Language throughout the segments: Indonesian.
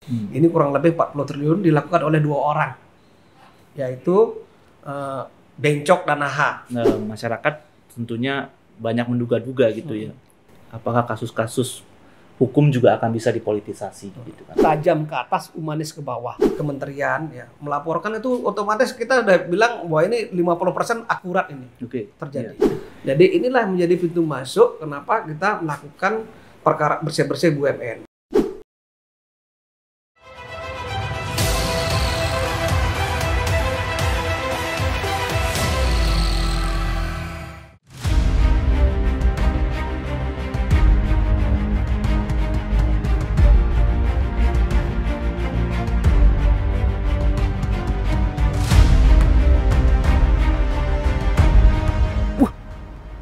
Ini kurang lebih 40 triliun dilakukan oleh 2 orang, yaitu Bencok dan AHA. Masyarakat tentunya banyak menduga-duga gitu ya. Apakah kasus-kasus hukum juga akan bisa dipolitisasi gitu kan. Tajam ke atas, humanis ke bawah. Kementerian ya melaporkan itu otomatis kita udah bilang bahwa ini 50% akurat ini terjadi. Jadi inilah menjadi pintu masuk kenapa kita melakukan perkara bersih-bersih BUMN.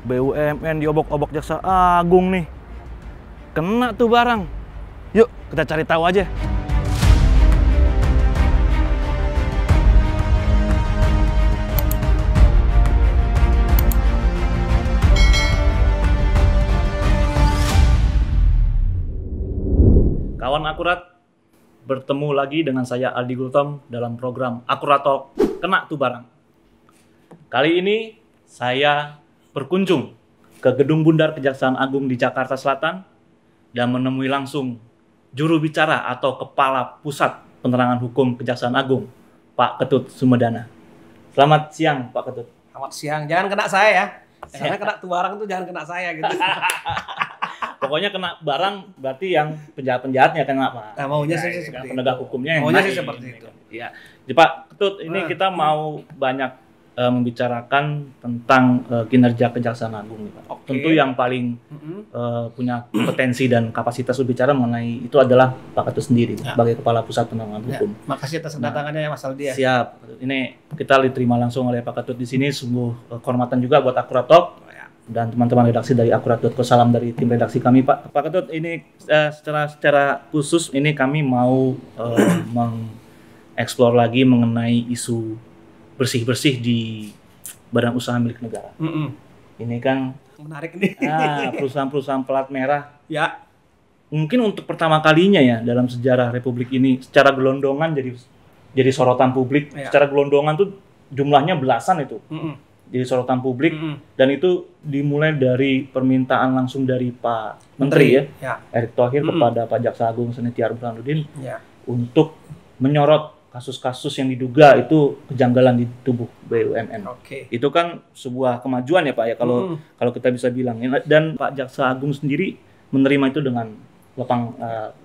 BUMN diobok-obok Jaksa Agung nih. Kena tuh barang. Yuk, kita cari tahu aja. Kawan Akurat, bertemu lagi dengan saya Aldi Gultom dalam program Akurat Talk, Kena Tuh Barang. Kali ini saya berkunjung ke Gedung Bundar Kejaksaan Agung di Jakarta Selatan dan menemui langsung juru bicara atau Kepala Pusat Penerangan Hukum Kejaksaan Agung, Pak Ketut Sumedana. Selamat siang, Pak Ketut. Selamat siang. Jangan kena saya ya. Karena kena tuh barang tuh jangan kena saya gitu. Pokoknya kena barang berarti yang penjahat-penjahatnya kena, Pak. Nah, maunya sih seperti penegak hukumnya yang maunya sih seperti itu. Iya. Jadi, Pak Ketut, ini kita mau banyak membicarakan tentang kinerja Kejaksaan Agung nih, Pak. Tentu yang paling punya kompetensi dan kapasitas berbicara mengenai itu adalah Pak Ketut sendiri sebagai Kepala Pusat Penerangan Hukum. Makasih atas kedatangannya Mas Aldi ya. Siap. Ini kita diterima langsung oleh Pak Ketut di sini, sungguh kehormatan juga buat Akurat Talk dan teman-teman redaksi dari Akurat.co. Salam dari tim redaksi kami, Pak. Pak Ketut, ini secara khusus ini kami mau mengeksplor lagi mengenai isu bersih-bersih di badan usaha milik negara. Ini kan menarik nih. Perusahaan-perusahaan pelat merah. Ya. Mungkin untuk pertama kalinya ya dalam sejarah Republik ini secara gelondongan jadi sorotan publik. Secara gelondongan tuh jumlahnya belasan itu. Jadi sorotan publik dan itu dimulai dari permintaan langsung dari Pak Menteri ya. Erick Thohir kepada Pak Jaksa Agung Senetiar Burhanuddin untuk menyorot kasus-kasus yang diduga itu kejanggalan di tubuh BUMN. Itu kan sebuah kemajuan ya, Pak ya, kalau kita bisa bilang. Dan Pak Jaksa Agung sendiri menerima itu dengan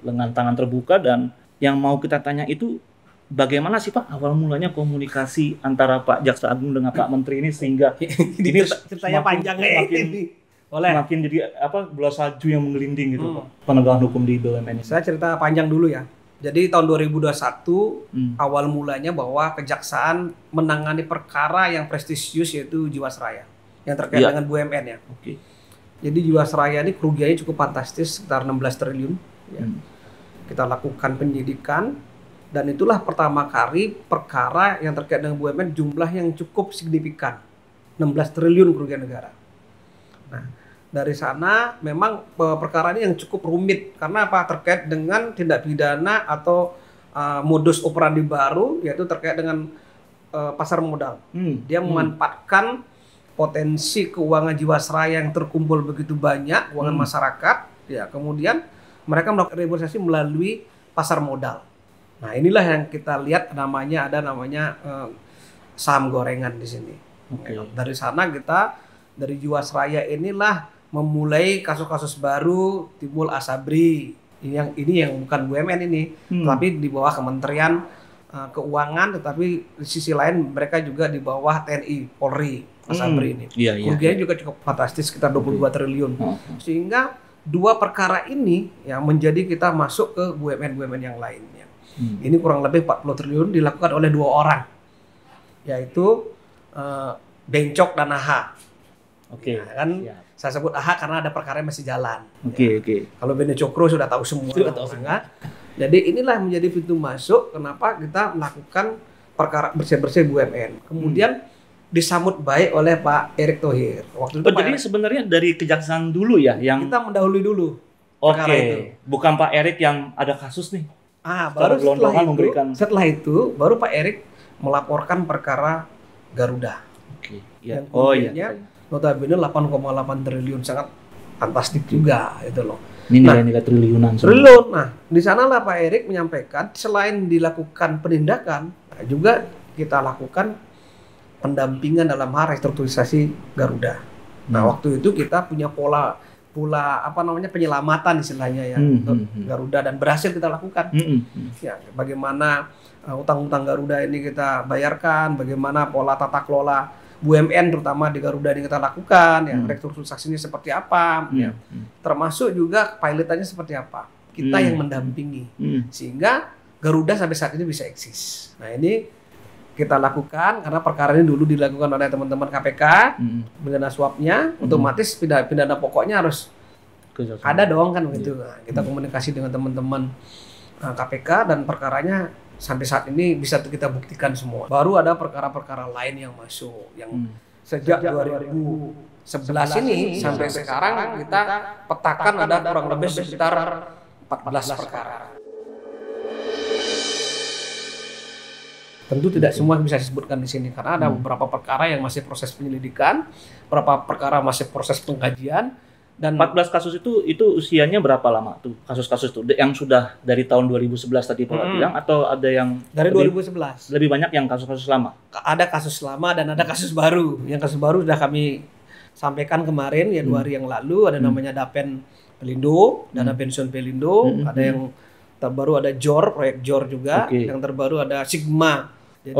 dengan tangan terbuka. Dan yang mau kita tanya itu bagaimana sih, Pak, awal mulanya komunikasi antara Pak Jaksa Agung dengan Pak Menteri ini sehingga ini ceritanya panjang makin jadi bola salju yang menggelinding gitu, Pak, penegakan hukum di BUMN ini. Saya cerita panjang dulu ya. Jadi tahun 2021 awal mulanya bahwa kejaksaan menangani perkara yang prestisius yaitu Jiwasraya yang terkait dengan BUMN ya. Jadi Jiwasraya ini kerugiannya cukup fantastis, sekitar 16 triliun. Ya. Kita lakukan penyidikan dan itulah pertama kali perkara yang terkait dengan BUMN jumlah yang cukup signifikan, 16 triliun kerugian negara. Nah, dari sana memang perkara ini yang cukup rumit karena apa? Terkait dengan tindak pidana atau modus operandi baru yaitu terkait dengan pasar modal. Dia memanfaatkan potensi keuangan Jiwasraya yang terkumpul begitu banyak, keuangan masyarakat, ya kemudian mereka melakukan realisasi melalui pasar modal. Nah, inilah yang kita lihat namanya saham gorengan di sini. Dari sana kita dari Jiwasraya inilah memulai kasus-kasus baru, timbul Asabri. Ini yang bukan BUMN ini, tapi di bawah Kementerian Keuangan, tetapi di sisi lain mereka juga di bawah TNI, Polri, Asabri ini. Kerugiannya juga cukup fantastis, sekitar 22 triliun. Sehingga dua perkara ini yang menjadi kita masuk ke BUMN-BUMN yang lainnya. Ini kurang lebih 40 triliun dilakukan oleh 2 orang, yaitu Bencok dan AHA. Saya sebut AHA karena ada perkara yang masih jalan. Kalau Bene Cokro sudah tahu semua. Jadi inilah menjadi pintu masuk kenapa kita melakukan perkara bersih-bersih BUMN. Kemudian disambut baik oleh Pak Erick Thohir. Waktu itu jadi sebenarnya dari kejaksaan dulu ya yang kita mendahului dulu. Bukan Pak Erick yang ada kasus nih. Baru setelah itu baru Pak Erik melaporkan perkara Garuda. Oke. Yang kemudiannya notabene 8,8 triliun, sangat fantastik juga itu loh. Ini nilai-nilai triliunan. Triliun. Nah, di sanalah Pak Erik menyampaikan selain dilakukan penindakan, juga kita lakukan pendampingan dalam hal restrukturisasi Garuda. Nah, waktu itu kita punya pola penyelamatan istilahnya ya untuk Garuda, dan berhasil kita lakukan. Ya, bagaimana utang-utang Garuda ini kita bayarkan, bagaimana pola tata kelola BUMN terutama di Garuda ini kita lakukan, ya restrukturisasinya seperti apa, ya. Termasuk juga pilotannya seperti apa. Kita yang mendampingi sehingga Garuda sampai saat ini bisa eksis. Nah, ini kita lakukan karena perkara ini dulu dilakukan oleh teman-teman KPK, pidana suapnya, otomatis pidana pokoknya harus ada dong kan begitu. Nah, kita komunikasi dengan teman-teman KPK dan perkaranya sampai saat ini bisa kita buktikan semua. Baru ada perkara-perkara lain yang masuk yang sejak 2011 ini sampai sekarang kita petakan ada kurang lebih sekitar 14 perkara. Tentu tidak semua bisa disebutkan di sini karena ada beberapa perkara yang masih proses penyelidikan, beberapa perkara masih proses pengkajian, dan 14 kasus itu usianya berapa lama tuh kasus-kasus itu yang sudah dari tahun 2011 tadi Pak bilang, atau ada yang dari 2011 lebih banyak yang kasus-kasus lama? Ada kasus lama dan ada kasus baru. Yang kasus baru sudah kami sampaikan kemarin ya 2 hari yang lalu, ada namanya Dapen Pelindo, dana pensiun Pelindo, ada yang terbaru ada JOR, proyek JOR juga, yang terbaru ada Sigma. Jadi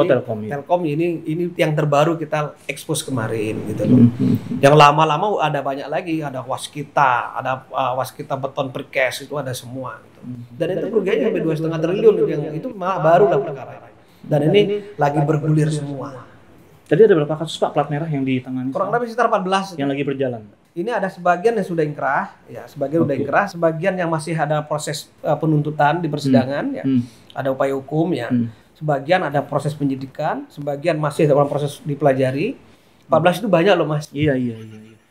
Telkom ini yang terbaru kita expose kemarin gitu loh. Yang lama-lama ada banyak lagi, ada Waskita, ada Waskita Beton Precast, itu ada semua gitu. Dan itu kerugiannya sampai 2,5 triliun yang itu malah baru lah perkara. Dan ini lagi bergulir semua. Tadi ada berapa kasus Pak plat merah yang ditangani? Kurang lebih sekitar 14 yang lagi berjalan. Ini ada sebagian yang sudah ingkrah, ya sebagian sudah ingkrah, sebagian yang masih ada proses penuntutan di persidangan, ya ada upaya hukum, ya. Sebagian ada proses penyidikan, sebagian masih dalam proses dipelajari. 14 itu banyak loh Mas. Iya.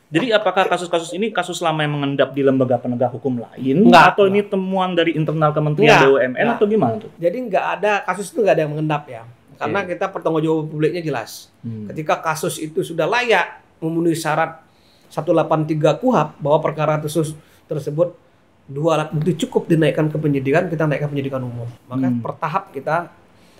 Jadi apakah kasus-kasus ini kasus lama yang mengendap di lembaga penegak hukum lain? Atau ini temuan dari internal Kementerian BUMN atau gimana tuh? Jadi nggak ada, kasus itu nggak ada yang mengendap ya. Karena kita pertanggungjawaban publiknya jelas. Ketika kasus itu sudah layak memenuhi syarat 183 KUHP bahwa perkara tersebut 2 alat bukti cukup dinaikkan ke penyidikan, kita naikkan penyidikan umum. Maka pertahap kita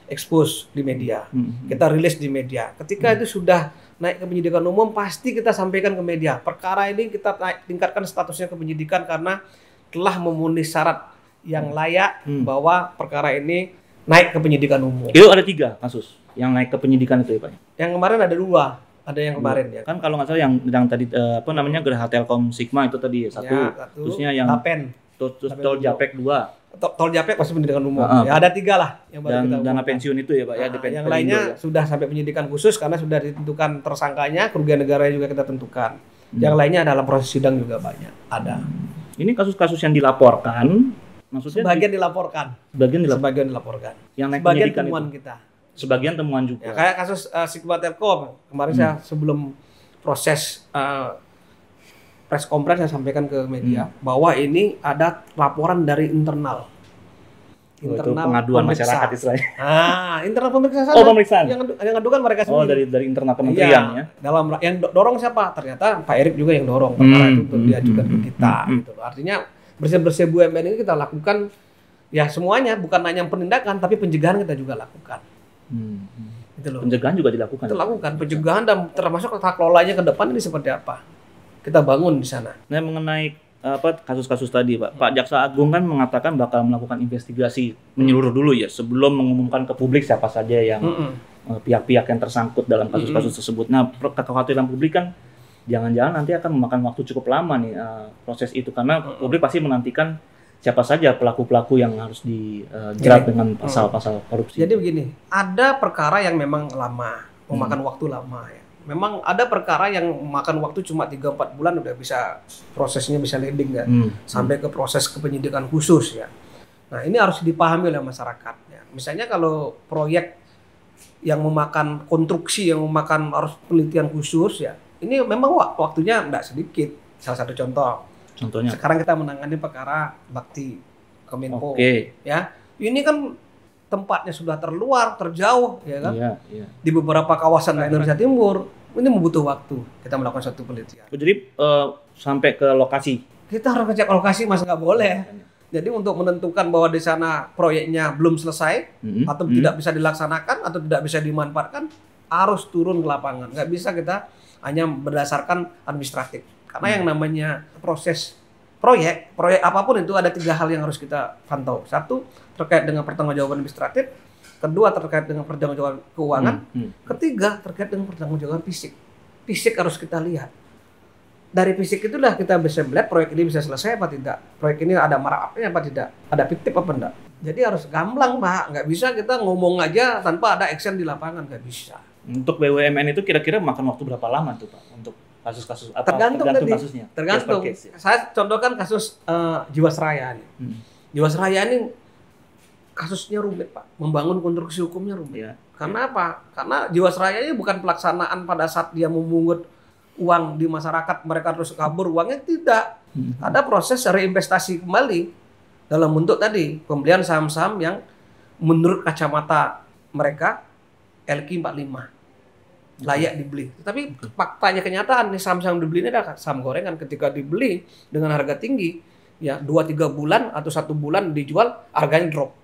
expose di media, kita rilis di media. Ketika itu sudah naik ke penyidikan umum, pasti kita sampaikan ke media. Perkara ini kita tingkatkan statusnya ke penyidikan karena telah memenuhi syarat yang layak bahwa perkara ini naik ke penyidikan umum. Itu ada 3 kasus yang naik ke penyidikan itu ya Pak? Yang kemarin ada 2. Ada yang kemarin ya. Kan kalau nggak salah yang tadi Geraha Telkom Sigma itu tadi satu. Terusnya yang Dapen. Terus Tol Japek 2. Tol Japek masih pendidikan umum. Ya ada 3 lah yang baru kita dana pensiun itu ya Pak ya. Yang lainnya sudah sampai penyidikan khusus karena sudah ditentukan tersangkanya, kerugian negara juga kita tentukan. Yang lainnya dalam proses sidang juga banyak. Ada. Ini kasus-kasus yang dilaporkan, maksudnya sebagian dilaporkan. Sebagian dilaporkan. Yang naik sebagian penyidikan temuan itu. kita. Sebagian temuan juga. Ya, kayak kasus Sigma Telkom kemarin saya sebelum proses press conference saya sampaikan ke media bahwa ini ada laporan dari internal itu pengaduan masyarakat Israel. Internal pemeriksaan. Pemeriksaan. Yang ngadukan mereka sendiri. Dari internal kementerian ya. Dalam yang dorong siapa? Ternyata Pak Erik juga yang dorong perkara itu untuk diajukan ke kita gitu loh. Artinya bersih-bersih BUMN ini kita lakukan ya semuanya, bukan hanya penindakan tapi pencegahan kita juga lakukan. Gitu loh. Pencegahan juga dilakukan. Kita lakukan pencegahan dan termasuk tata kelolanya ke depan ini seperti apa. Kita bangun di sana. Nah, mengenai kasus-kasus tadi Pak Jaksa Agung kan mengatakan bakal melakukan investigasi menyeluruh dulu ya sebelum mengumumkan ke publik siapa saja yang pihak-pihak yang tersangkut dalam kasus-kasus tersebut. Nah, kekhawatiran publik kan jangan-jangan nanti akan memakan waktu cukup lama nih proses itu karena publik pasti menantikan siapa saja pelaku-pelaku yang harus dijerat dengan pasal-pasal korupsi. Jadi begini, ada perkara yang memang lama, memakan waktu lama ya. Memang ada perkara yang memakan waktu cuma 3-4 bulan udah bisa prosesnya bisa leading kan, sampai ke proses kepenyidikan khusus ya. Nah ini harus dipahami oleh masyarakat ya. Misalnya kalau proyek yang memakan konstruksi yang memakan harus penelitian khusus ya, ini memang waktunya enggak sedikit. Salah satu contohnya. Sekarang kita menangani perkara bakti Kominfo, ya Ini kan tempatnya sudah terluar, terjauh, ya kan? Iya, iya. Di beberapa kawasan Indonesia Timur, ini membutuh waktu kita melakukan satu penelitian. Jadi sampai ke lokasi. Kita harus ngecek lokasi, Mas, nggak boleh. Jadi untuk menentukan bahwa di sana proyeknya belum selesai atau tidak bisa dilaksanakan atau tidak bisa dimanfaatkan, harus turun ke lapangan. Nggak bisa kita hanya berdasarkan administratif. Karena yang namanya proses proyek apapun itu ada 3 hal yang harus kita pantau. 1, terkait dengan pertanggungjawaban administratif. 2, terkait dengan pertanggungjawaban keuangan. 3, terkait dengan pertanggungjawaban fisik. Fisik harus kita lihat. Dari fisik itulah kita bisa melihat proyek ini bisa selesai apa tidak. Proyek ini ada markup-nya apa tidak. Ada fiktif apa enggak. Jadi harus gamblang, Pak. Nggak bisa kita ngomong aja tanpa ada action di lapangan. Nggak bisa. Untuk BUMN itu kira-kira makan waktu berapa lama tuh, Pak? Untuk kasus-kasus apa? Tergantung kasusnya. Tergantung. Case, ya? Saya contohkan kasus Jiwasraya nih. Jiwasraya ini kasusnya rumit, Pak. Membangun konstruksi hukumnya rumit. Ya. Karena apa? Karena Jiwasraya ini bukan pelaksanaan pada saat dia memungut uang di masyarakat, mereka terus kabur uangnya, tidak. Ada proses reinvestasi kembali dalam bentuk tadi pembelian saham-saham yang menurut kacamata mereka LQ 45 layak dibeli. Tapi faktanya kenyataan nih saham-saham dibeli ini adalah saham gorengan. Ketika dibeli dengan harga tinggi, ya 2-3 bulan atau 1 bulan dijual, harganya drop.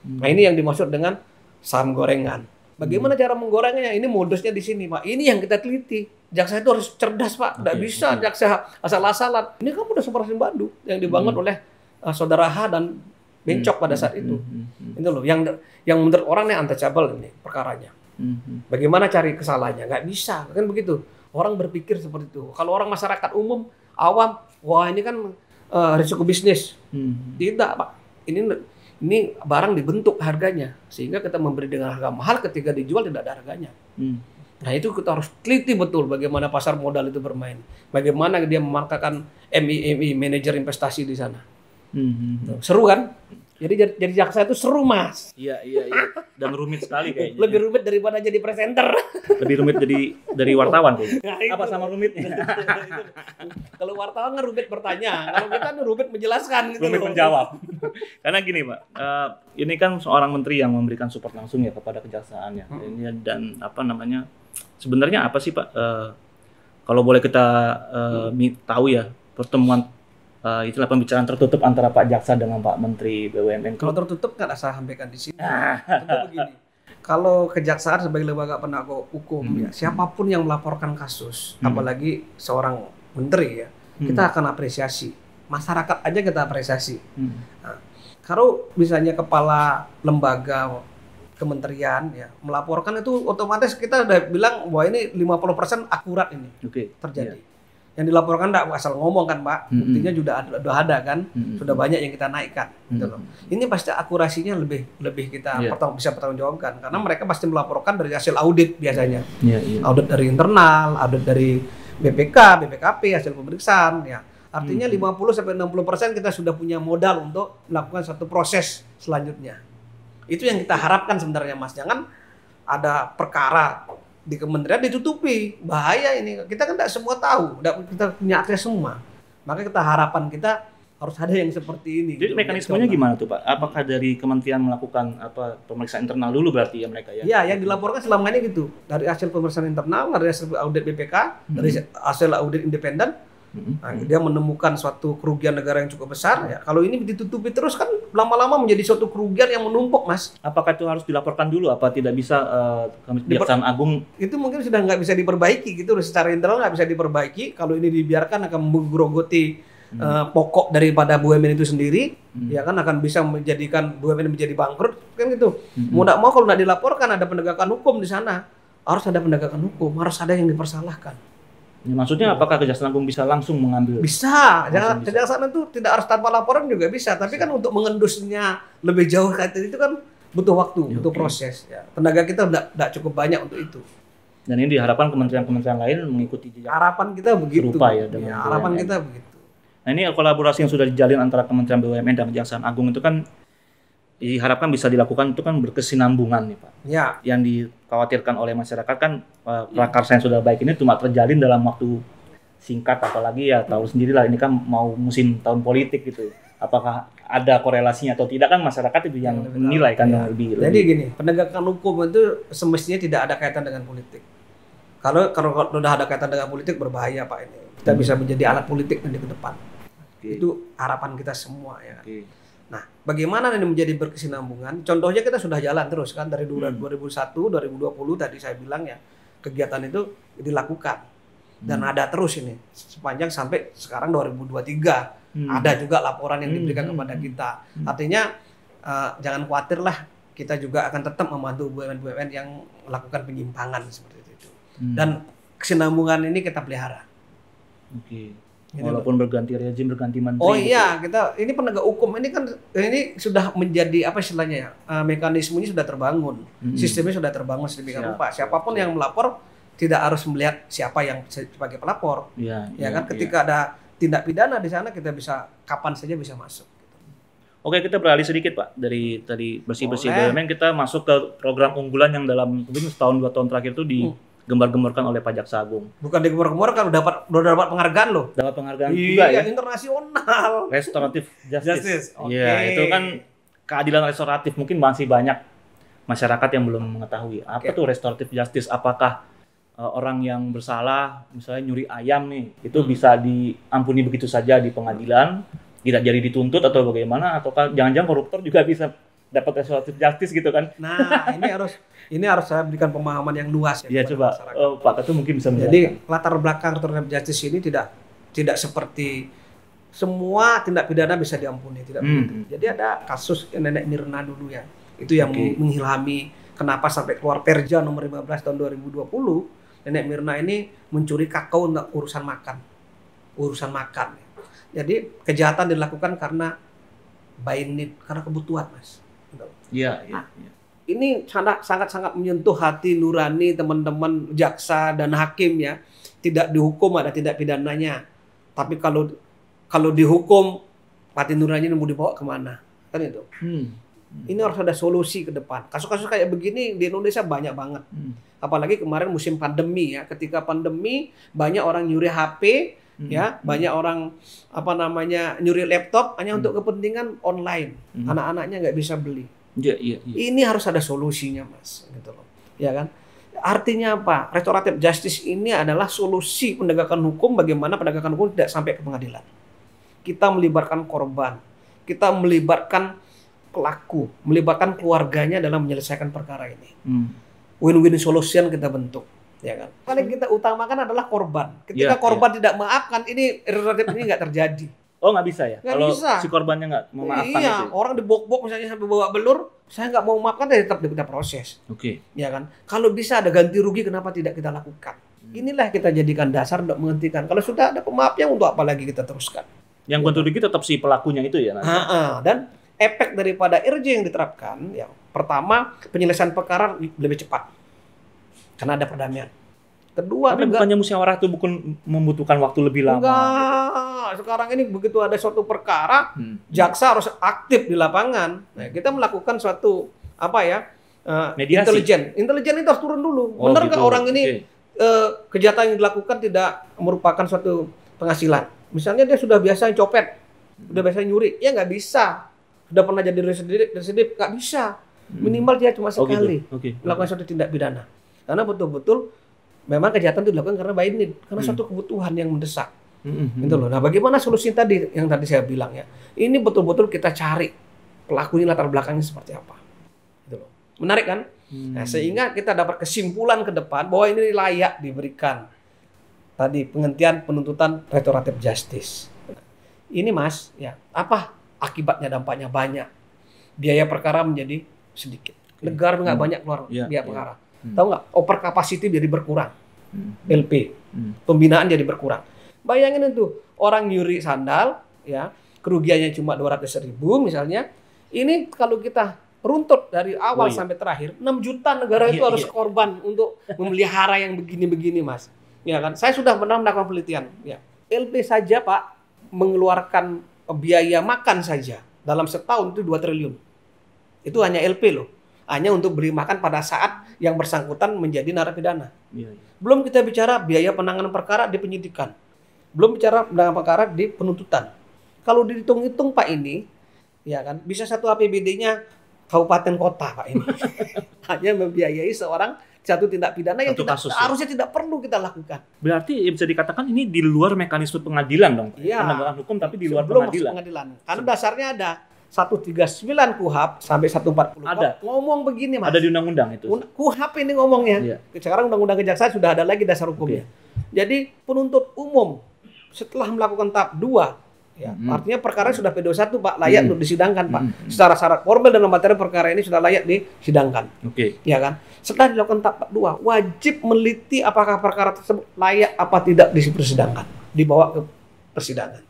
Nah ini yang dimaksud dengan saham gorengan. Bagaimana cara menggorengnya? Ini modusnya di sini, Pak. Ini yang kita teliti. Jaksa itu harus cerdas, Pak. Tidak bisa jaksa asal-asalan. Ini kan udah seperti Bandung yang dibangun oleh saudara H dan Bencok pada saat itu. Itu loh. Yang menurut orang ini untouchable ini perkaranya. Bagaimana cari kesalahannya? Nggak bisa, kan begitu. Orang berpikir seperti itu. Kalau orang masyarakat umum, awam, wah ini kan risiko bisnis. Tidak, Pak. Ini barang dibentuk harganya. Sehingga kita memberi dengan harga mahal ketika dijual tidak ada harganya. Nah itu kita harus teliti betul bagaimana pasar modal itu bermain. Bagaimana dia memarkakan MI, manajer investasi di sana. Seru kan? Jadi jaksa itu seru, Mas. Iya. Dan rumit sekali kayaknya. Lebih rumit daripada jadi presenter. Lebih rumit dari wartawan kayaknya. Nah, apa sama rumitnya? Kalau wartawan kan rumit bertanya, kalau kita kan rumit menjelaskan gitu. Rumit menjawab. Karena gini, Pak, ini kan seorang menteri yang memberikan support langsung ya kepada kejaksaan ya. Dan apa namanya? Sebenarnya apa sih, Pak? Kalau boleh kita tahu ya, pertemuan itulah pembicaraan tertutup antara Pak Jaksa dengan Pak Menteri BUMN. Kalau tertutup nggak saya sampaikan di sini. Tentu begini. Kalau kejaksaan sebagai lembaga penegak hukum ya, siapapun yang melaporkan kasus, apalagi seorang menteri ya, kita akan apresiasi. Masyarakat aja kita apresiasi. Nah, kalau misalnya kepala lembaga kementerian ya melaporkan itu otomatis kita udah bilang bahwa ini 50% akurat ini terjadi. Yeah. Yang dilaporkan enggak asal ngomong kan, Pak. Buktinya sudah ada kan. Sudah banyak yang kita naikkan gitu loh. Ini pasti akurasinya lebih kita bisa bertanggungjawabkan karena mereka pasti melaporkan dari hasil audit biasanya. Audit dari internal, audit dari BPK, BPKP, hasil pemeriksaan ya. Artinya 50-60% kita sudah punya modal untuk melakukan satu proses selanjutnya. Itu yang kita harapkan sebenarnya, Mas. Jangan ada perkara di kementerian ditutupi, bahaya ini. Kita kan tidak semua tahu, kita punya akses semua. Maka harapan kita harus ada yang seperti ini. Jadi mekanismenya gimana tuh, Pak? Apakah dari kementerian melakukan pemeriksaan internal dulu berarti ya mereka ya? Ya, yang dilaporkan selama ini gitu. Dari hasil pemeriksaan internal, dari hasil audit BPK, dari hasil audit independen, nah, dia menemukan suatu kerugian negara yang cukup besar. Ya, kalau ini ditutupi terus kan lama-lama menjadi suatu kerugian yang menumpuk, Mas. Apakah itu harus dilaporkan dulu? Apa tidak bisa Kejaksaan Agung? Itu mungkin sudah nggak bisa diperbaiki gitu. Secara internal nggak bisa diperbaiki. Kalau ini dibiarkan akan menggerogoti pokok daripada BUMN itu sendiri. Ya kan akan bisa menjadikan BUMN menjadi bangkrut. Kan gitu. Mau nggak mau kalau nggak dilaporkan ada penegakan hukum di sana. Harus ada penegakan hukum. Harus ada yang dipersalahkan. Ya, maksudnya apakah Kejaksaan Agung bisa langsung mengambil? Bisa. Kejaksaan itu tidak harus tanpa laporan juga bisa. Tapi kan untuk mengendusnya lebih jauh itu kan butuh waktu, butuh proses. Ya. Tenaga kita tidak cukup banyak untuk itu. Dan ini diharapkan kementerian-kementerian lain mengikuti jejak. Harapan kita begitu. Serupa ya dengan harapan kita begitu. Nah ini kolaborasi yang sudah dijalin antara Kementerian BUMN dan Kejaksaan Agung itu kan diharapkan bisa dilakukan itu kan berkesinambungan nih, Pak. Ya. Yang dikhawatirkan oleh masyarakat kan prakarsa yang sudah baik ini cuma terjalin dalam waktu singkat, apalagi ya tahu sendirilah ini kan mau musim tahun politik gitu. apakah ada korelasinya atau tidak, kan masyarakat itu yang menilai kan yang lebih. Jadi gini, penegakan hukum itu semestinya tidak ada kaitan dengan politik. Kalau sudah ada kaitan dengan politik berbahaya Pak ini. Kita bisa menjadi alat politik nanti ke depan. Itu harapan kita semua ya. Nah, bagaimana ini menjadi berkesinambungan? Contohnya kita sudah jalan terus kan dari 2001, 2020 tadi saya bilang ya, kegiatan itu dilakukan dan ada terus ini sepanjang sampai sekarang 2023. Ada juga laporan yang diberikan kepada kita. Artinya jangan khawatir lah, kita juga akan tetap membantu BUMN-BUMN yang melakukan penyimpangan seperti itu. Dan kesinambungan ini kita pelihara. Walaupun berganti rezim, berganti menteri. Oh iya, kita ini penegak hukum ini kan ini sudah menjadi apa istilahnya ya? Mekanismenya sudah terbangun, sistemnya sudah terbangun sedemikian rupa. Siapapun yang melapor tidak harus melihat siapa yang sebagai pelapor. Ya kan, ketika ada tindak pidana di sana kita bisa kapan saja bisa masuk. Oke, kita beralih sedikit Pak dari tadi bersih-bersih BUMN, kita masuk ke program unggulan yang dalam mungkin setahun 2 tahun terakhir itu digembar-gemborkan oleh Pak Jaksa Agung. Bukan digembar-gemborkan, udah dapat penghargaan loh. Dapat penghargaan juga ya. Internasional. Restoratif Justice. Iya, itu kan keadilan restoratif. Mungkin masih banyak masyarakat yang belum mengetahui apa tuh restoratif justice. Apakah orang yang bersalah, misalnya nyuri ayam nih, itu bisa diampuni begitu saja di pengadilan, tidak jadi dituntut atau bagaimana? Ataukah jangan-jangan koruptor juga bisa dapat restoratif justice gitu kan? Nah, ini harus saya berikan pemahaman yang luas ya. Iya, coba Pak Ketua mungkin bisa menjelaskan. Jadi latar belakang restoratif justice ini tidak seperti semua tindak pidana bisa diampuni, tidak begitu. Jadi ada kasus Nenek Mirna dulu ya, itu yang mengilhami kenapa sampai keluar Perja nomor 15 tahun 2020. Nenek Mirna ini mencuri kakao untuk urusan makan. Jadi kejahatan dilakukan karena by need, karena kebutuhan Mas. Iya. Ini sangat menyentuh hati nurani teman-teman jaksa dan hakim ya. Tidak dihukum ada tindak pidananya. Tapi kalau dihukum hati nurani mau dibawa kemana? Kan itu. Ini harus ada solusi ke depan. Kasus-kasus kayak begini di Indonesia banyak banget. Apalagi kemarin musim pandemi ya. Ketika pandemi banyak orang nyuri HP ya, banyak orang nyuri laptop hanya untuk kepentingan online. Anak-anaknya nggak bisa beli. Iya. Ini harus ada solusinya Mas, gitu loh. Ya kan? Artinya apa? Restoratif justice ini adalah solusi penegakan hukum, bagaimana penegakan hukum tidak sampai ke pengadilan. Kita melibatkan korban, kita melibatkan pelaku, melibatkan keluarganya dalam menyelesaikan perkara ini. Win-win solution kita bentuk, ya kan? Paling kita utamakan adalah korban. Ketika korban tidak maafkan, ini restoratif ini nggak terjadi. Oh, nggak bisa ya? Kalau bisa. Si korbannya nggak memaafkan itu. Orang dibok-bok misalnya sampai bawa belur, saya nggak mau memaafkan, tetap kita proses. Ya kan? Kalau bisa ada ganti rugi, kenapa tidak kita lakukan? Inilah kita jadikan dasar untuk menghentikan. Kalau sudah ada pemaafnya, untuk apa lagi kita teruskan? Yang ganti rugi tetap si pelakunya itu ya? Dan efek daripada RJ yang diterapkan, ya pertama penyelesaian perkara lebih cepat karena ada perdamaian. Kedua, tapi bukannya musyawarah itu bukan membutuhkan waktu lebih lama? Enggak. Sekarang ini begitu ada suatu perkara, jaksa harus aktif di lapangan. Nah, kita melakukan suatu mediasi. Intelijen itu harus turun dulu. Benar nggak orang ini kejahatan yang dilakukan tidak merupakan suatu penghasilan? Misalnya dia sudah biasa copet, sudah biasa nyuri, ya nggak bisa. Sudah pernah jadi residip, nggak bisa. Minimal dia cuma sekali melakukan suatu tindak pidana. Karena betul-betul memang kejahatan itu dilakukan karena by need, karena suatu kebutuhan yang mendesak. Gitu loh. Nah, bagaimana solusi tadi yang tadi saya bilang ya? Ini betul-betul kita cari pelakunya, latar belakangnya seperti apa. Gitu loh. Menarik kan? Nah, sehingga kita dapat kesimpulan ke depan bahwa ini layak diberikan tadi penghentian penuntutan restoratif justice. Ini Mas, ya, apa akibatnya, dampaknya banyak. Biaya perkara menjadi sedikit. Negara nggak banyak keluar biaya perkara. Tahu nggak? Over capacity jadi berkurang. LP. Pembinaan jadi berkurang. Bayangin itu, orang nyuri sandal, ya, kerugiannya cuma 200.000 misalnya. Ini kalau kita runtut dari awal sampai terakhir, 6 juta negara itu harus korban untuk memelihara yang begini-begini, Mas. Ya kan? Saya sudah pernah melakukan penelitian. Ya. LP saja, Pak, mengeluarkan biaya makan saja dalam setahun itu 2 triliun. Itu hanya LP loh. Hanya untuk beri makan pada saat yang bersangkutan menjadi narapidana. Belum kita bicara biaya penanganan perkara di penyidikan. Belum bicara penanganan perkara di penuntutan. Kalau dihitung-hitung Pak ini, ya kan, bisa satu APBD-nya kabupaten kota Pak ini. Hanya membiayai seorang satu tindak pidana yang harusnya tidak perlu kita lakukan. Berarti bisa dikatakan ini di luar mekanisme pengadilan dong. Iya. Penegakan hukum tapi di luar pengadilan. Karena dasarnya ada 139 KUHP sampai 140 ada. Ngomong begini Mas. Ada di undang-undang itu. KUHP ini ngomongnya. Iya. Sekarang undang-undang kejaksaan sudah ada lagi dasar hukumnya. Jadi penuntut umum setelah melakukan tahap 2 ya, artinya perkara sudah P21 Pak, layak untuk disidangkan Pak. Secara syarat formil dan materi perkara ini sudah layak disidangkan. Ya kan? Setelah dilakukan tahap 2, wajib meneliti apakah perkara tersebut layak apa tidak dipersidangkan, dibawa ke persidangan.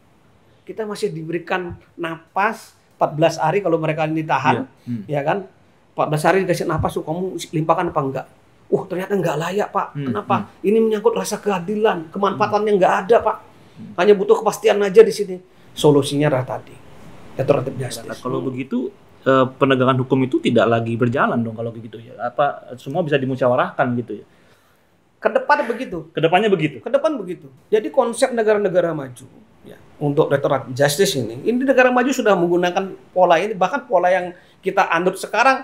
Kita masih diberikan napas 14 hari kalau mereka ini ditahan, ya kan? 14 hari dikasih napas, kamu limpahkan apa enggak? Ternyata enggak layak Pak. Kenapa? Ini menyangkut rasa keadilan, kemanfaatannya enggak ada Pak. Hanya butuh kepastian aja di sini. Solusinya adalah tadi, restoratif justice. Kalau begitu penegakan hukum itu tidak lagi berjalan dong kalau begitu ya. Apa semua bisa dimusyawarahkan gitu ya? Kedepannya begitu. Kedepannya begitu. Kedepan begitu. Jadi konsep negara-negara maju ya, untuk restoratif justice ini negara maju sudah menggunakan pola ini, bahkan pola yang kita anut sekarang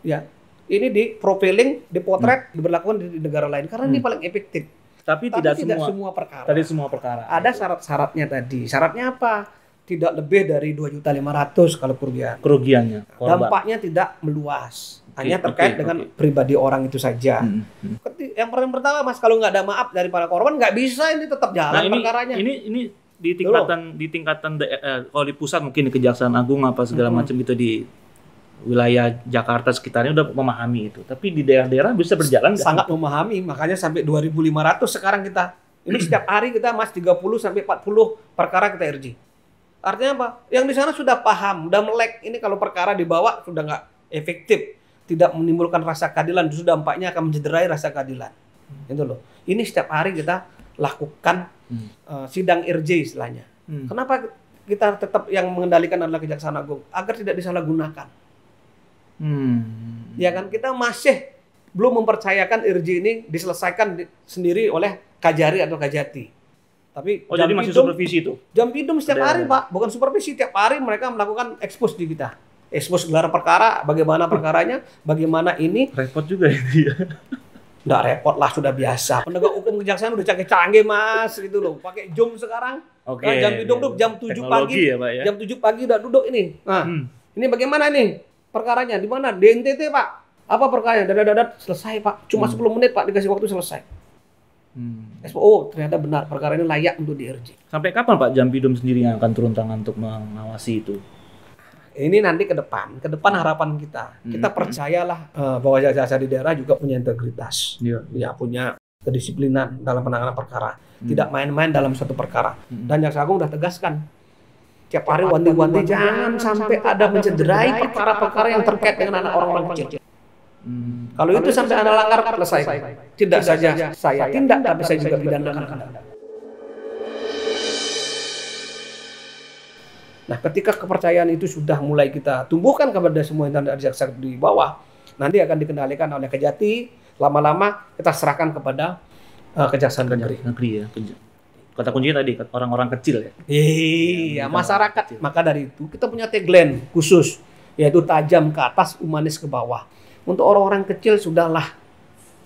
ya ini di profiling, dipotret, diberlakukan di negara lain karena ini paling efektif. Tapi tidak semua perkara. Tadi semua perkara. Ada syarat-syaratnya tadi. Syaratnya apa? Tidak lebih dari 2.500.000 kalau kerugian. Kerugiannya. Dampaknya tidak meluas. Hanya terkait dengan pribadi orang itu saja. Yang pertama Mas, kalau nggak ada maaf dari para korban nggak bisa ini tetap jalan perkaranya. Ini di tingkatan kalau di pusat mungkin di Kejaksaan Agung apa segala macam gitu di wilayah Jakarta sekitarnya udah memahami itu. Tapi di daerah-daerah bisa berjalan sangat memahami, makanya sampai 2.500 sekarang kita. Ini setiap hari kita Mas 30 sampai 40 perkara kita RJ. Artinya apa? Yang di sana sudah paham, udah melek. Ini kalau perkara dibawa sudah nggak efektif, tidak menimbulkan rasa keadilan, justru dampaknya akan mencederai rasa keadilan. Itu loh. Ini setiap hari kita lakukan sidang RJ istilahnya. Kenapa kita tetap yang mengendalikan adalah Kejaksaan Agung agar tidak disalahgunakan? Ya kan, kita masih belum mempercayakan RJ ini diselesaikan sendiri oleh Kajari atau Kajati. Tapi jadi masih supervisi itu. Jampidum setiap hari Pak, bukan supervisi, tiap hari mereka melakukan ekspos di kita. Ekspos gelar perkara, bagaimana perkaranya, bagaimana ini. Repot juga ini ya. Nggak repot lah, sudah biasa. Penegak hukum kejaksaan udah canggih-canggih Mas, gitu loh. Pakai Zoom sekarang. Nah, Jampidum duduk jam 7 pagi. Ya, Pak, ya? Jam 7 pagi udah duduk ini. Nah, ini bagaimana nih? Perkaranya di mana? Di NTT Pak. Apa perkaranya? Dadat selesai Pak. Cuma 10 menit Pak dikasih waktu selesai. Ternyata benar perkara ini layak untuk di-RJ. Sampai kapan Pak Jampidum sendiri yang akan turun tangan untuk mengawasi itu? Ini nanti ke depan harapan kita. Kita percayalah bahwa jaksa di daerah juga punya integritas. Ya, punya kedisiplinan dalam penanganan perkara. Tidak main-main dalam suatu perkara. Dan Jaksa Agung sudah tegaskan tiap hari wanti-wanti jangan sampai ada mencederai perkara-perkara yang terkait dengan anak orang-orang kecil. Kalau itu sampai Anda langgar, selesai. Tidak saja saya tindak, tapi saya juga pidanakan. Nah, ketika kepercayaan itu sudah mulai kita tumbuhkan kepada semua yang ada jaksa di bawah, nanti akan dikendalikan oleh Kejati. Lama-lama kita serahkan kepada Kejaksaan Negeri ya. Kata kuncinya tadi orang-orang kecil ya. Iya, masyarakat. Maka dari itu kita punya tagline khusus, yaitu tajam ke atas, humanis ke bawah. Untuk orang-orang kecil sudahlah.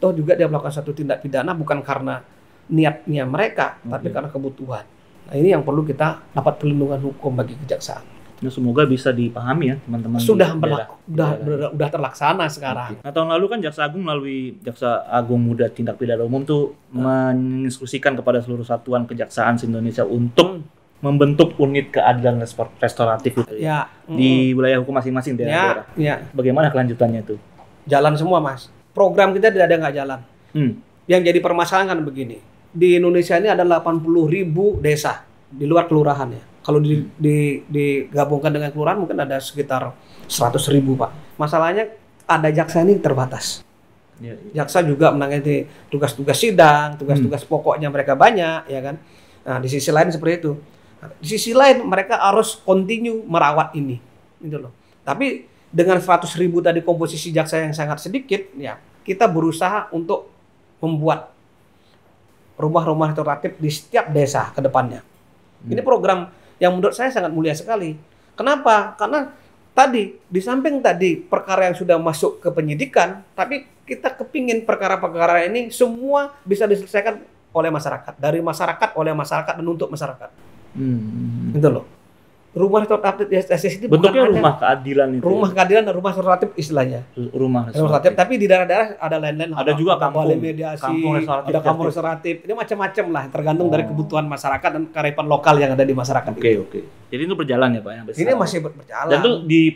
Toh juga dia melakukan satu tindak pidana bukan karena niatnya mereka, tapi karena kebutuhan. Nah, ini yang perlu kita dapat perlindungan hukum bagi kejaksaan. Nah, semoga bisa dipahami ya teman-teman. Sudah terlaksana sekarang. Nah, tahun lalu kan Jaksa Agung melalui Jaksa Agung Muda Tindak Pidana Umum tuh menginstruksikan kepada seluruh satuan kejaksaan se-Indonesia untuk membentuk unit keadilan restoratif itu di wilayah hukum masing-masing daerah. Ya. Bagaimana kelanjutannya itu? Jalan semua Mas. Program kita tidak ada nggak jalan. Yang jadi permasalahan kan begini. Di Indonesia ini ada 80.000 desa di luar kelurahannya. Kalau digabungkan dengan kelurahan mungkin ada sekitar 100.000 Pak. Masalahnya ada jaksa ini terbatas. Jaksa juga menangani tugas-tugas sidang, tugas-tugas pokoknya mereka banyak, ya kan. Nah, di sisi lain seperti itu. Nah, di sisi lain mereka harus continue merawat ini, gitu loh. Tapi dengan 100.000 tadi komposisi jaksa yang sangat sedikit, ya kita berusaha untuk membuat rumah-rumah restoratif di setiap desa ke depannya. Ini program yang menurut saya sangat mulia sekali. Kenapa? Karena tadi, di samping tadi perkara yang sudah masuk ke penyidikan, tapi kita kepingin perkara-perkara ini semua bisa diselesaikan oleh masyarakat. Dari masyarakat, oleh masyarakat, dan untuk masyarakat. Gitu loh. Rumah restoratif justice itu bentuknya rumah keadilan itu. Rumah keadilan dan rumah restoratif istilahnya. Rumah restoratif. Tapi di daerah-daerah ada lain-lain. Ada juga kampung mediasi, restoratif. ada kampung restoratif. Ini macam-macam lah, tergantung dari kebutuhan masyarakat dan kearifan lokal yang ada di masyarakat. Oke. Jadi itu berjalan ya Pak? Ini masih berjalan. Dan itu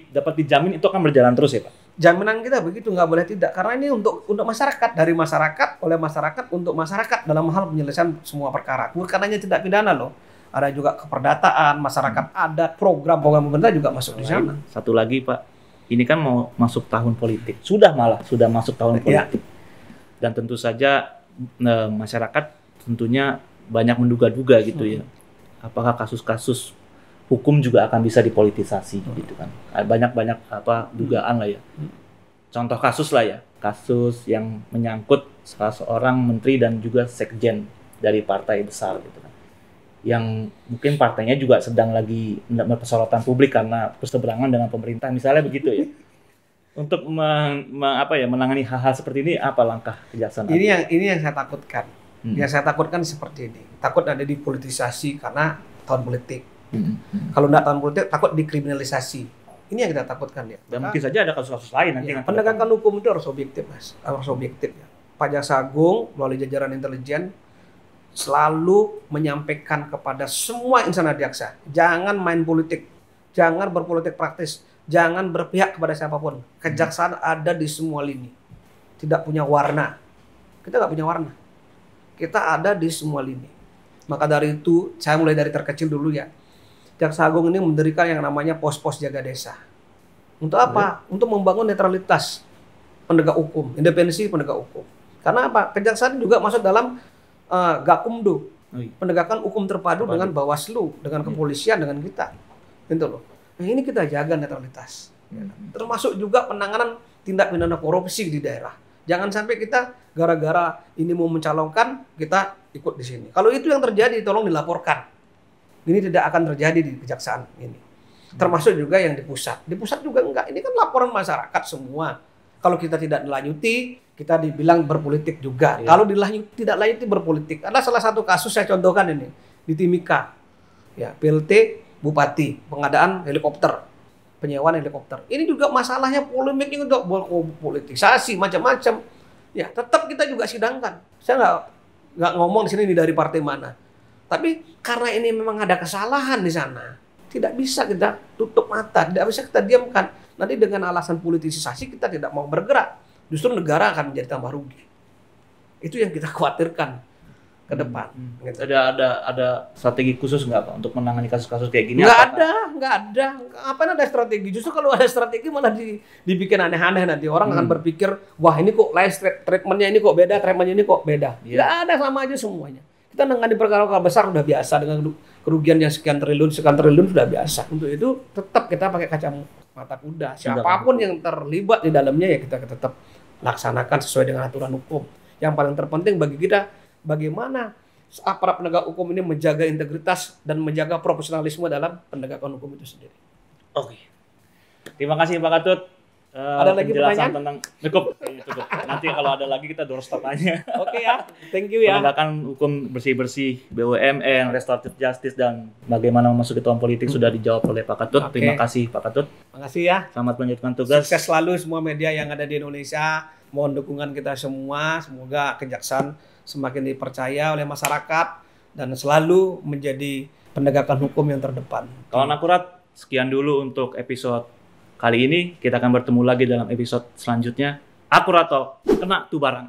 dapat dijamin itu akan berjalan terus ya Pak? Jaminan kita begitu, nggak boleh tidak. Karena ini untuk masyarakat, dari masyarakat, oleh masyarakat, untuk masyarakat dalam hal penyelesaian semua perkara. Bukan hanya tidak pidana loh. Ada juga keperdataan, masyarakat adat, program-program pemerintah juga masuk di sana. Satu lagi Pak, ini kan mau masuk tahun politik. Sudah masuk tahun politik. Dan tentu saja masyarakat tentunya banyak menduga-duga gitu ya. Apakah kasus-kasus hukum juga akan bisa dipolitisasi gitu kan. Banyak dugaan lah ya. Contoh kasus lah ya. Kasus yang menyangkut salah seorang menteri dan juga sekjen dari partai besar gitu kan. Yang mungkin partainya juga sedang lagi mendapat sorotan publik karena berseberangan dengan pemerintah misalnya begitu ya. Untuk menangani hal-hal seperti ini apa langkah kejaksaan? Ini yang saya takutkan. Yang saya takutkan seperti ini. Takut ada dipolitisasi karena tahun politik. Kalau tidak tahun politik takut dikriminalisasi. Ini yang kita takutkan ya. Dan mungkin saja ada kasus-kasus lain nanti. Penegakan hukum itu harus objektif, Mas. Harus objektif ya. Pak Jaksa Agung melalui jajaran intelijen selalu menyampaikan kepada semua insan jaksa, jangan main politik, jangan berpolitik praktis, jangan berpihak kepada siapapun. Kejaksaan ada di semua lini, tidak punya warna. Kita nggak punya warna, kita ada di semua lini. Maka dari itu, saya mulai dari terkecil dulu ya. Jaksa Agung ini mendirikan yang namanya pos-pos jaga desa. Untuk apa? Untuk membangun netralitas penegak hukum, independensi penegak hukum. Karena apa? Kejaksaan juga masuk dalam Gakumdu, penegakan hukum terpadu dengan Bawaslu, dengan kepolisian, dengan kita, gitu loh. Nah ini kita jaga netralitas, termasuk juga penanganan tindak pidana korupsi di daerah. Jangan sampai kita gara-gara ini mau mencalonkan kita ikut di sini. Kalau itu yang terjadi, tolong dilaporkan. Ini tidak akan terjadi di kejaksaan ini. Termasuk juga yang di pusat. Di pusat juga enggak. Ini kan laporan masyarakat semua. Kalau kita tidak dilanjuti, kita dibilang berpolitik juga. Kalau tidak lanjuti berpolitik. Ada salah satu kasus saya contohkan ini di Timika. Ya, PLT Bupati, pengadaan helikopter, penyewaan helikopter. Ini juga masalahnya polemik ini untuk politisasi macam-macam. Ya, tetap kita juga sidangkan. Saya nggak ngomong di sini dari partai mana. Tapi karena ini memang ada kesalahan di sana, tidak bisa kita tutup mata, tidak bisa kita diamkan. Nanti dengan alasan politisasi kita tidak mau bergerak. Justru negara akan menjadi tambah rugi. Itu yang kita khawatirkan ke depan. Gitu. Ada strategi khusus nggak Pak untuk menangani kasus-kasus kayak gini? Nggak ada. Apa ada strategi? Justru kalau ada strategi malah dibikin aneh-aneh nanti. Orang akan berpikir, wah ini kok lain treatmentnya ini kok beda, treatmentnya ini kok beda. Nggak ada, sama aja semuanya. Kita menangani perkara besar udah biasa dengan kerugian yang sekian triliun sudah biasa. Untuk itu tetap kita pakai kacamata kuda. Siapapun yang terlibat di dalamnya ya kita tetap laksanakan sesuai dengan aturan hukum. Yang paling terpenting bagi kita, bagaimana aparat penegak hukum ini menjaga integritas dan menjaga profesionalisme dalam penegakan hukum itu sendiri. Oke. Terima kasih Pak Katut. Ada lagi pertanyaan? Tentang cukup. Nanti kalau ada lagi kita doorstop aja. Oke ya. Thank you ya. Penegakan hukum bersih-bersih, BUMN, restoratif justice, dan bagaimana memasuki tahun politik sudah dijawab oleh Pak Katut. Terima kasih Pak Katut. Terima kasih ya. Selamat melanjutkan tugas. Sukses selalu semua media yang ada di Indonesia. Mohon dukungan kita semua. Semoga kejaksaan semakin dipercaya oleh masyarakat dan selalu menjadi penegakan hukum yang terdepan. Kawan Akurat, sekian dulu untuk episode kali ini. Kita akan bertemu lagi dalam episode selanjutnya. Akurat Talk, kena tuh barang.